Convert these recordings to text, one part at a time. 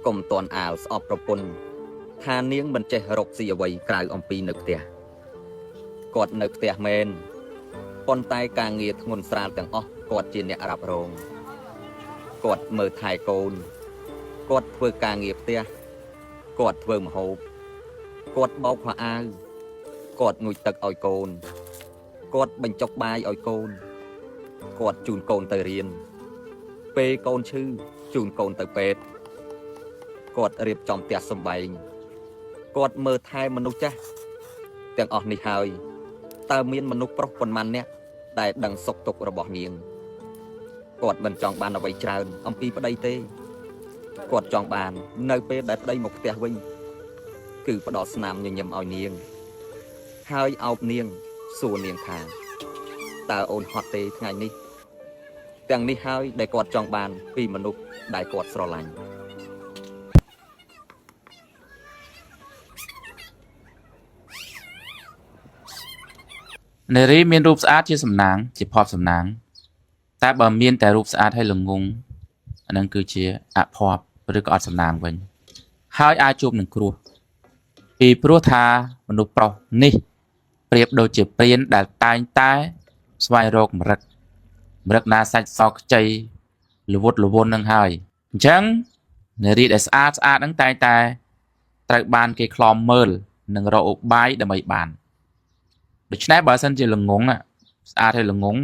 កុំតន់អាលស្អប់ប្រពន្ធថានាងមិនចេះរកស៊ីអ្វីក្រៅអំពីនៅផ្ទះគាត់នៅផ្ទះមែនប៉ុន្តែការងារធ្ងន់ស្រាលទាំងអស់គាត់ជាអ្នករ៉ាប់រងគាត់មើលថែកូនគាត់ធ្វើការងារផ្ទះគាត់ធ្វើម្ហូបគាត់បោកខោអាវគាត់ងូតទឹកឲ្យកូនគាត់បញ្ចុកបាយឲ្យកូនគាត់ជូនកូនទៅរៀនពេលកូនឈឺជូនកូនទៅពេទ្យគាត់រៀបចំផ្ទះសម្បែងគាត់មើលថែមនុស្សចាស់ទាំងអស់នេះហើយតើមានមនុស្សប្រុសប៉ុន្មានអ្នកដែលដឹងសុខទុក្ខរបស់នាងគាត់មិនចង់បានអ្វីច្រើនអំពីប្តីទេគាត់ចង់បាននៅពេលដែលប្តីមកផ្ទះវិញគឺផ្ដល់ស្នាមញញឹមឲ្យនាងហើយអោបនាងសួរនាងថាតើអូនហត់ទេថ្ងៃនេះទាំងនេះហើយដែលគាត់ចង់បានពីមនុស្សដែលគាត់ស្រឡាញ់នារីមានរូបស្អាតជាសំណាងជាភ័ព្វសំណាងតែបើមានតែរូបស្អាតហើយល្ងងអានឹងគឺជាអភ័ព្វឬក៏អត់សំណាងវិញហើយអាចជួបនឹងគ្រោះពីព្រោះថាមនុស្សប្រុសនេះប្រៀបដូចជាព្រានដែលតែងតែស្វែងរកម្រឹកណាសាច់សខ្ចីលវត់លវន់នឹងហើយអញ្ចឹងនារីដែលស្អាតហ្នឹងតែងតែត្រូវបានគេខ្លំមើលនិងរកឧបាយដើម្បីបានដូច្នេះបើសិនជាល្ងងស្អាតហើយល្ងង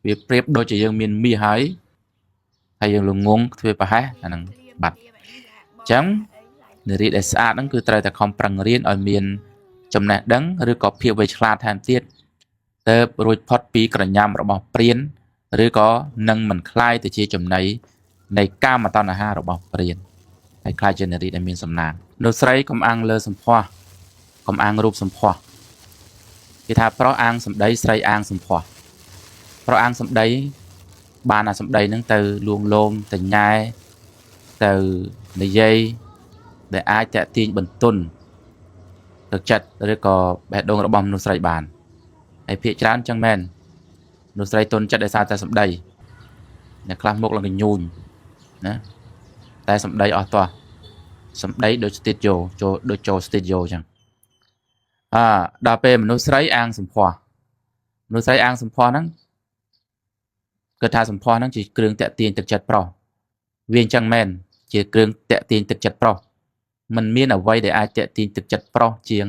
វាប្រៀបដូចជាយើងមានមាសហើយយើងល្ងងធ្វើប្រហែសអាហ្នឹងបាត់អញ្ចឹងនារីដែលស្អាតហ្នឹងគឺត្រូវតែខំប្រឹងរៀនឲ្យមានចំណេះដឹងឬក៏ភាពវៃឆ្លាតថែមទៀតទើបរួចផុតពីក្រញាំរបស់ព្រានឬក៏នឹងមិនคล้ายទៅជាចំណីនៃកាមតណ្ហារបស់ព្រានហើយคล้ายជានារីដែលមានសំណាងលោកស្រីកុំអាំងលើសម្ផស្សកុំអាំងរូបសម្ផស្សគេថាប្រុសអាំងសម្ដីស្រីអាំងសម្ផស្សប្រុសអាំងសម្ដីបានអាសម្ដីហ្នឹងទៅលួងលោមទៅញ៉ែទៅនិយាយដែលអាចតាក់ទាញបន្ទន់ទឹកចិត្តឬក៏បេះដូងរបស់មនុស្សស្រីបានហើយភាគច្រើនចឹងមែនមនុស្សស្រីទន់ចិត្តដោយសារតែសម្ដីអ្នកខ្លះមុខឡើងកញ្ញូញណាតែសម្ដីអស់តោះសម្ដីដូចស្ទីឌីយ៉ូដូចចូលស្ទីឌីយ៉ូចឹងដល់ពេលមនុស្សស្រីអាងសម្ផស្សមនុស្សស្រីអាងសម្ផស្សហ្នឹងគឺថាសម្ផស្សហ្នឹងជាគ្រឿងតាក់ទាញទឹកចិត្តប្រុសវាអញ្ចឹងមែនជាគ្រឿងតាក់ទាញទឹកចិត្តប្រុសมันមានអ្វីដែលអាចតាក់ទាញទឹកចិត្តប្រុសជាង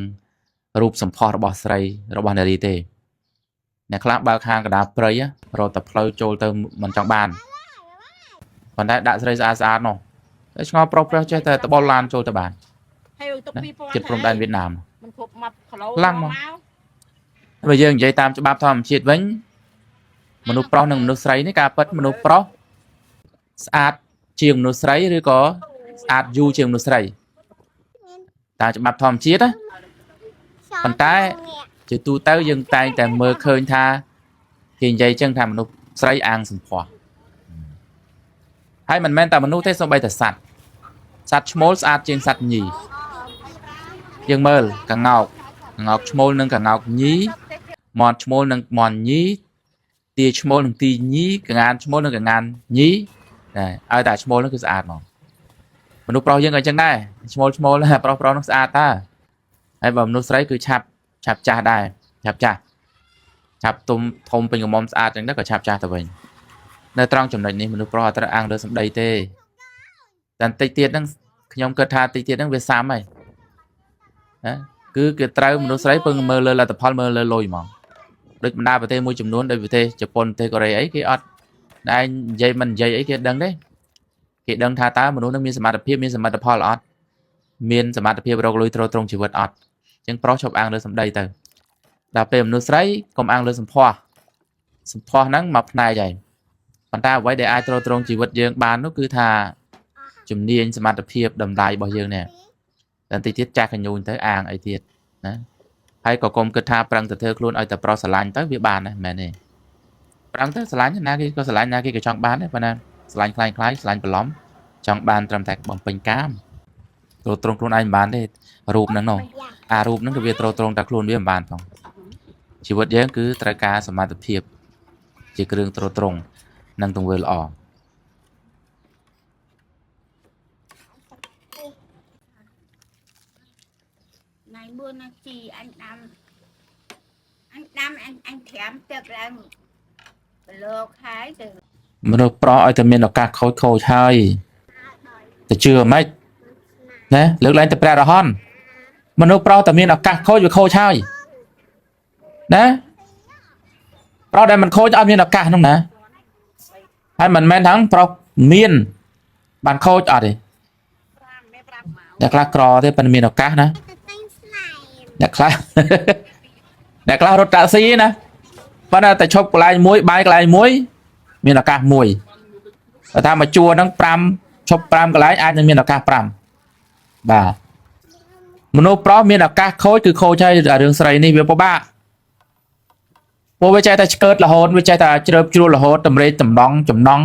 រូបសម្ផស្សរបស់ស្រីរបស់នារីទេអ្នកខ្លះបើកហាងកណ្ដាលព្រៃរត់តែផ្លូវចូលទៅមិនចង់បានប៉ុន្តែដាក់ស្រីស្អាតនោះតែឆ្ងល់ប្រុសចេះតែត្បល់ឡានចូលទៅបានចិត្តព្រំដែនវៀតណាមមិនគ្រប់10គីឡូឡើងមកបើយើងនិយាយតាមច្បាប់ធម្មជាតិវិញមនុស្សប្រុសនិងមនុស្សស្រីនេះការពិតមនុស្សប្រុសស្អាតជាងមនុស្សស្រីឬក៏ស្អាតយូរជាងមនុស្សស្រីតាមច្បាប់ធម្មជាតិណាប៉ុន្តែជាទូទៅយើងតែងតែមើលឃើញថាគេនិយាយចឹងថាមនុស្សស្រីអាងសម្ផស្សហើយមិនមែនតែមនុស្សទេសូម្បីតែសត្វឈ្មោលស្អាតជាងសត្វញីយើងមើលកង្កោកឈ្មោលនឹងកង្កោកញីមាន់ឈ្មោលនឹងមាន់ញីទាឈ្មោលនឹងទីញីកង្ងានឈ្មោលនឹងកង្ងានញីឲ្យតែឈ្មោលនោះគឺស្អាតហ្មងមនុស្សប្រុសយើងក៏អញ្ចឹងដែរឈ្មោលប្រុសនោះស្អាតតើហើយបើមនុស្សស្រីគឺឆាប់ចាស់ដែរឆាប់ទុំធំពេញកមុំស្អាតអញ្ចឹងក៏ឆាប់ចាស់ទៅវិញនៅត្រង់ចំណុចនេះមនុស្សប្រុសអត់ត្រូវអាំងលើសម្ដីទេតែតិចទៀតហ្នឹងខ្ញុំគិតថាតិចទៀតហ្នឹងវាសាំហើយណាគឺគេត្រូវមនុស្សស្រីពឹងមើលលើលទ្ធផលមើលលើលុយហ្មងដូចបណ្ដាប្រទេសមួយចំនួនដូចប្រទេសជប៉ុនប្រទេសកូរ៉េអីគេអត់តែនិយាយមិននិយាយអីគេដឹងទេគេដឹងថាតើមនុស្សនឹងមានសមត្ថភាពមានសមិទ្ធផលអត់មានសមត្ថភាពរកលុយទ្រទ្រង់ជីវិតអត់អញ្ចឹងប្រុសឈប់អាំងលើសម្ដីទៅដល់ពេលមនុស្សស្រីកុំអាំងលើសម្ផស្សហ្នឹងមកផ្នែកហើយប៉ុន្តែអ្វីដែលអាចទ្រទ្រង់ជីវិតយើងបាននោះគឺថាជំនាញសមត្ថភាពតម្លៃរបស់យើងនេះតែតិចទៀតចាស់កញ្ញូនទៅអាងអីទៀតណាហើយក៏កុំគិតថាប្រឹងទៅធ្វើខ្លួនឲ្យតែប្រុសស្រឡាញ់ទៅវាបានដែរមែនទេប្រឹងទៅស្រឡាញ់ណាគេក៏ស្រឡាញ់ណាគេក៏ចង់បានដែរប៉ុន្តែស្រឡាញ់ខ្លាំងស្រឡាញ់បន្លំចង់បានត្រឹមតែបំពេញកាមទ្រទ្រង់ខ្លួនឯងមិនបានទេរូបហ្នឹងនោះរូបហ្នឹងគឺវាទ្រទ្រង់តែខ្លួនវាមិនបានផងជីវិតយើងគឺត្រូវការសមត្ថភាពជាគ្រឿងទ្រទ្រង់និងទង្វើល្អ này mua nó chi anh thèm tiệc làm lột hái từ មនុស្សប្រុសឲ្យតែមានឱកាសខូចហើយតែជឿមិនណាលើកឡើងតែព្រះរហន្តមនុស្សប្រុសតែមានឱកាសខូចវាខូចហើយណាប្រុសដែលមិនខូចអត់មានឱកាសនោះណាហើយមិនមែនថាប្រុសមានបានខូចអត់ទេអ្នកខ្លះក្រទេប៉ុន្តែមានឱកាសណាអ្នកខ្លះអ្នកខ្លះរត់តាក់ស៊ីណាប៉ុន្តែតែឈប់កន្លែងមួយបាយកន្លែងមួយមានឱកាសមួយតែថាមកជួរហ្នឹង5ឈប់5កន្លែងអាចនឹងមានឱកាស5បាទមនុស្សប្រុសមានឱកាសខូចគឺខូចហើយរឿងស្រីនេះវាពិបាកពួកវាចេះតែឆ្កើតរហូតវាចេះតែជ្រើបជ្រួលរហូតតម្រេកតំណងចំណង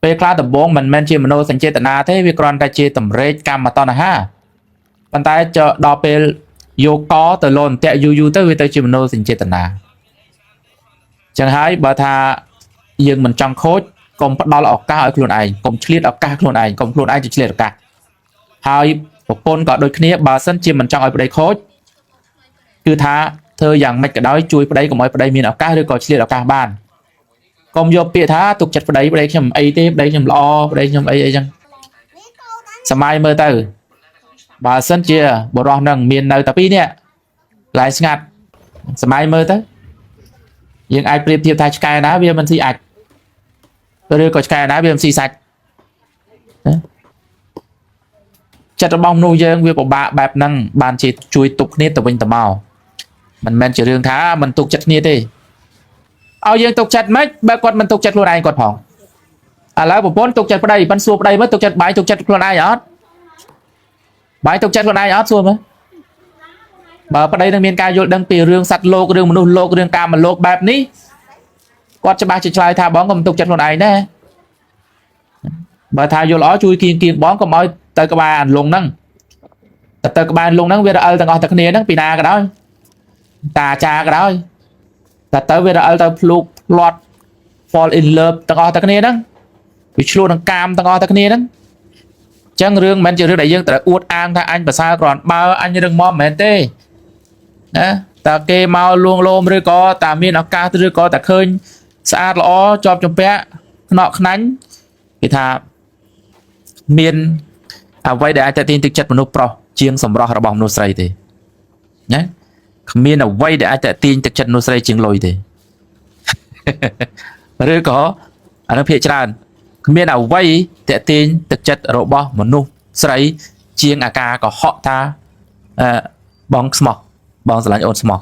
ពេលខ្លះដំបងមិនមែនជាមនោសញ្ចេតនាទេវាគ្រាន់តែជាតម្រេកកម្មតណ្ហាប៉ុន្តែដល់ពេលយកកទៅលោនតាក់យូរទៅវាទៅជាមនោសញ្ចេតនាចឹងហើយបើថាយើងមិនចង់ខូចកុំផ្ដល់ឱកាសឲ្យខ្លួនឯងកុំឆ្លៀតឱកាសខ្លួនឯងកុំខ្លួនឯងទៅឆ្លៀតឱកាសហើយប្រពន្ធក៏ដូចគ្នាបើសិនជាមិនចង់ឲ្យប្តីខូចគឺថាធ្វើយ៉ាងម៉េចក៏ដោយជួយប្តីកុំឲ្យប្តីមានឱកាសឬក៏ឆ្លៀតឱកាសបានកុំយកពាក្យថាទុកចិត្តប្តីខ្ញុំអីទេប្តីខ្ញុំល្អប្តីខ្ញុំអីចឹងសម័យមើលទៅបើសិនជាបរិសុទ្ធនឹងមាននៅតែពីរនាក់ឡាយស្ងាត់សម័យមើលទៅយើងអាចប្រៀបធៀបថាឆ្កែណាវាមិនស៊ីអាចឬក៏ឆ្កែណាវាមិនស៊ីសាច់ចិត្តរបស់មនុស្សយើងវាពិបាកបែបហ្នឹងបានជាជួយទុកគ្នាទៅវិញទៅមកមិនមែនជារឿងថាមិនទុកចិត្តគ្នាទេឲ្យយើងទុកចិត្តមិនបើគាត់មិនទុកចិត្តខ្លួនឯងគាត់ផងឥឡូវប្រពន្ធទុកចិត្តប្តីប៉ិនសួរប្តីមើលទុកចិត្តបាយទុកចិត្តខ្លួនឯងអត់បាយទុកចិត្តខ្លួនឯងអត់សួរមើលបើប្តីនឹងមានការយល់ដឹងពីរឿងសត្វលោករឿងមនុស្សលោករឿងកាមលោកបែបនេះគាត់ច្បាស់ជាឆ្លើយថាបងកុំទុកចិត្តខ្លួនឯងដែរបើថាយល់ល្អជួយគៀងបងកុំឲ្យទៅក្បែរអានលងហ្នឹងទៅក្បែរលងហ្នឹងវារអិលទាំងអស់តែគ្នាហ្នឹងពីណាក៏ដោយតាចាក៏ដោយតែទៅវារអិលទៅភ្លុកផ្លាត់ fall in love ទាំងអស់តែគ្នាហ្នឹងវាឆ្លួតនឹងកាមទាំងអស់តែគ្នាហ្នឹងចឹងរឿងមិនមែនជារឿងដែលយើងត្រូវអួតអាងថាអញប្រសើរគ្រាន់បើអញរឹងមាំមិនមែនទេណាតើគេមកលួងលោមឬក៏តាមានឱកាសឬក៏តាឃើញស្អាតល្អជាប់ជំពាក់ខ្នក់ខ្នាញ់គេថាមានអ្វីដែលអាចទាក់ទាញទឹកចិត្តមនុស្សប្រុសជាងសម្រស់របស់មនុស្សស្រីទេណាគ្មានអ្វីដែលអាចទាក់ទាញទឹកចិត្តមនុស្សស្រីជាងលុយទេឬក៏អានោះភាគច្រើនគ្មានអ្វីទាក់ទាញទឹកចិត្តរបស់មនុស្សស្រីជាងអាការកុហកថាបងស្មោះបងស្រឡាញ់អូនស្មោះ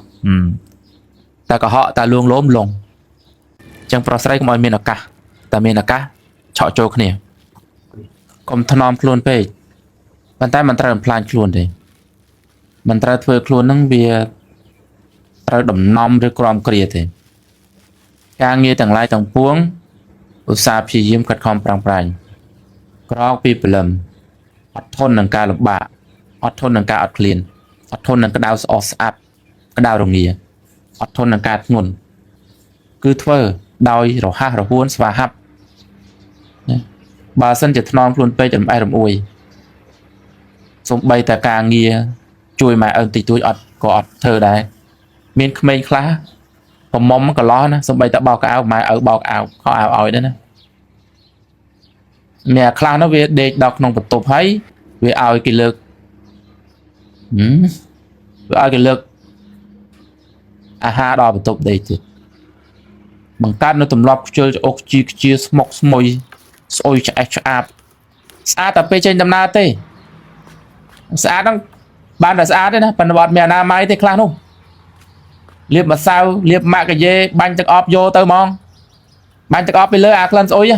តែកុហកតែលួងលោមលងចឹងប្រុសស្រីកុំឲ្យមានឱកាសតែមានឱកាសឆក់ចូលគ្នាកុំថ្នមខ្លួនពេកប៉ុន្តែមិនត្រូវបំផ្លាញខ្លួនទេមិនត្រូវធ្វើខ្លួននឹងវាត្រូវដំណំឬក្រំគ្រាទេការងារទាំងឡាយទាំងពួងឧស្សាហ៍ព្យាយាមខិតខំប្រឹងប្រែងក្រោកពីព្រលឹមអត់ធន់នឹងការលំបាកអត់ធន់នឹងការអត់ឃ្លានអត់ធន់នឹងក្តៅស្អុះស្អាប់ក្តៅរងាអត់ធន់នឹងការធ្ងន់គឺធ្វើដោយរហ័សរហួនស្វាហាប់ណាបើសិនជាថ្នមខ្លួនពេករំអែរំអួយសូម្បីតែការងារជួយម៉ែឪតិចតួចអត់ក៏អត់ធ្វើដែរមានក្មេងខ្លះប្រមុំកន្លោះណាសូម្បីតែបោកកៅម៉ែឪបោកអាវខោអាវឲ្យដែរណាអ្នកខ្លះនោះវាដេកដល់ក្នុងបន្ទប់ហើយវាឲ្យគេលើកវាឲ្យគេលើកអាហារដល់បន្ទប់ដេកទៀតបង្កើតនៅទម្លាប់ខ្ជិលអុកខ្ជាស្មុកស្មុយស្អុយឆ្អេះឆ្អាបស្អាតតែពេលចេញដំណើរទេស្អាតហ្នឹងបានតែស្អាតទេណាប៉ុន្តែអត់មានអនាម័យទេខ្លះនោះលាបម្សៅលាបម៉ាក់កាយេបាញ់ទឹកអប់យកទៅហ្មងបាញ់ទឹកអប់ពីលើអាក្លិនស្អុយ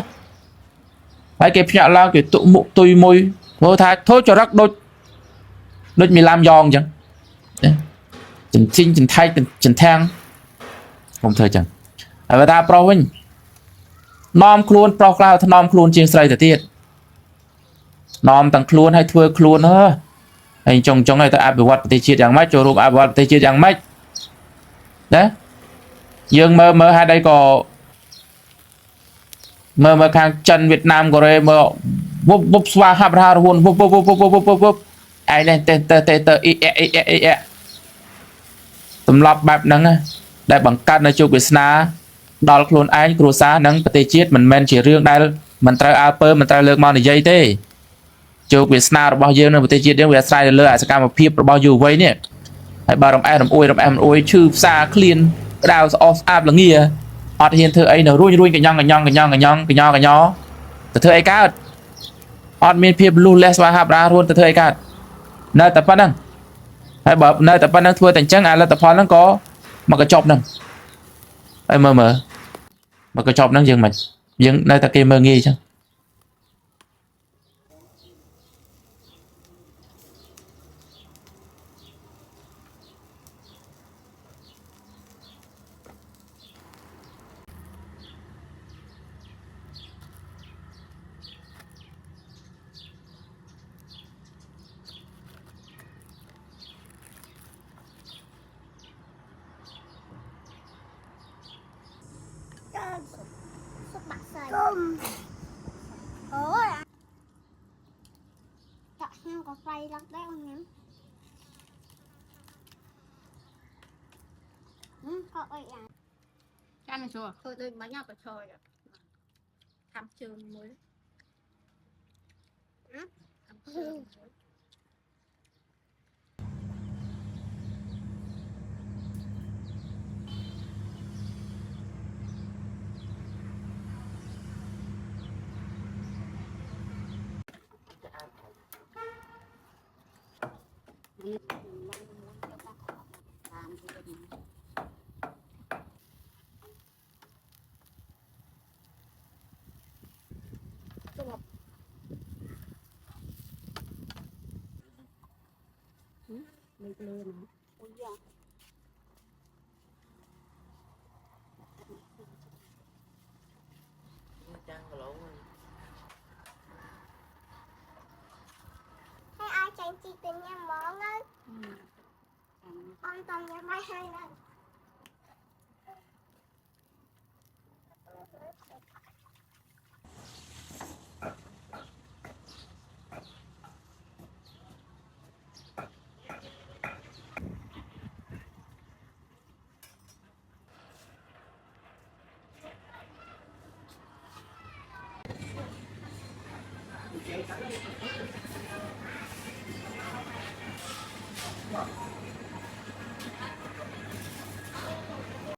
ហើយគេភ្ញាក់ឡើងគេទុកមុខទុយមួយព្រោះថាធ្វើចរិតដូចមីឡាំយ៉ងអញ្ចឹងចិនស៊ីងចិនថៃចិនធាំងខ្ញុំធ្វើអញ្ចឹងហើយបើថាប្រុសវិញនាំខ្លួនប្រុសខ្លះថ្នមខ្លួនជាងស្រីទៅទៀតនាំទាំងខ្លួនឲ្យធ្វើខ្លួនហើយចុងឲ្យទៅអភិវឌ្ឍប្រទេសជាតិយ៉ាងម៉េចចូលរួមអភិវឌ្ឍប្រទេសជាតិយ៉ាងម៉េចណាយើងមើលហេតុអីក៏មើលខាងចិនវៀតណាមកូរ៉េមើលវុបស្វាហាប់រហ័សរហួនវុប ai lên tê ý tụm lọp bạp nắng đại bằng cắt nơi chụp Việt Nam đó luôn ai cua xá nắng bát chiết mình men chỉ riêng đây mình trai Apple mình trai lược mòn để dây thế chụp Việt Nam bao nhiêu nơi bát chiết đến Việt Nam lừa sẽ cam một phiệp bao nhiêu vậy nè hay bà đồng ai đồng em ôi chư xa clean đào off app là nghìa họ hiện thưa ấy nó ruin cái nhong từ thưa ấy cả họ miền phiệp blue less và hạp ra luôn từ thưa ấy cả nơi tập năng hay bảo nơi tập năng thua thành trắng là tập phòn nó có mà cái chọc năng ấy mờ mà cái chọc năng dừng mình dừng nơi ta kia mơ nghi chứ ôi chọn heo có phay lắm đấy ông nhắm có ơi à Ăn chưa? Thôi tôi bánh nhau có trời rồi. Thăm trường mới. Thăm trường mới. hay ai chạy chị tình nhà món ấy con tầm nhà mai hay này Wow.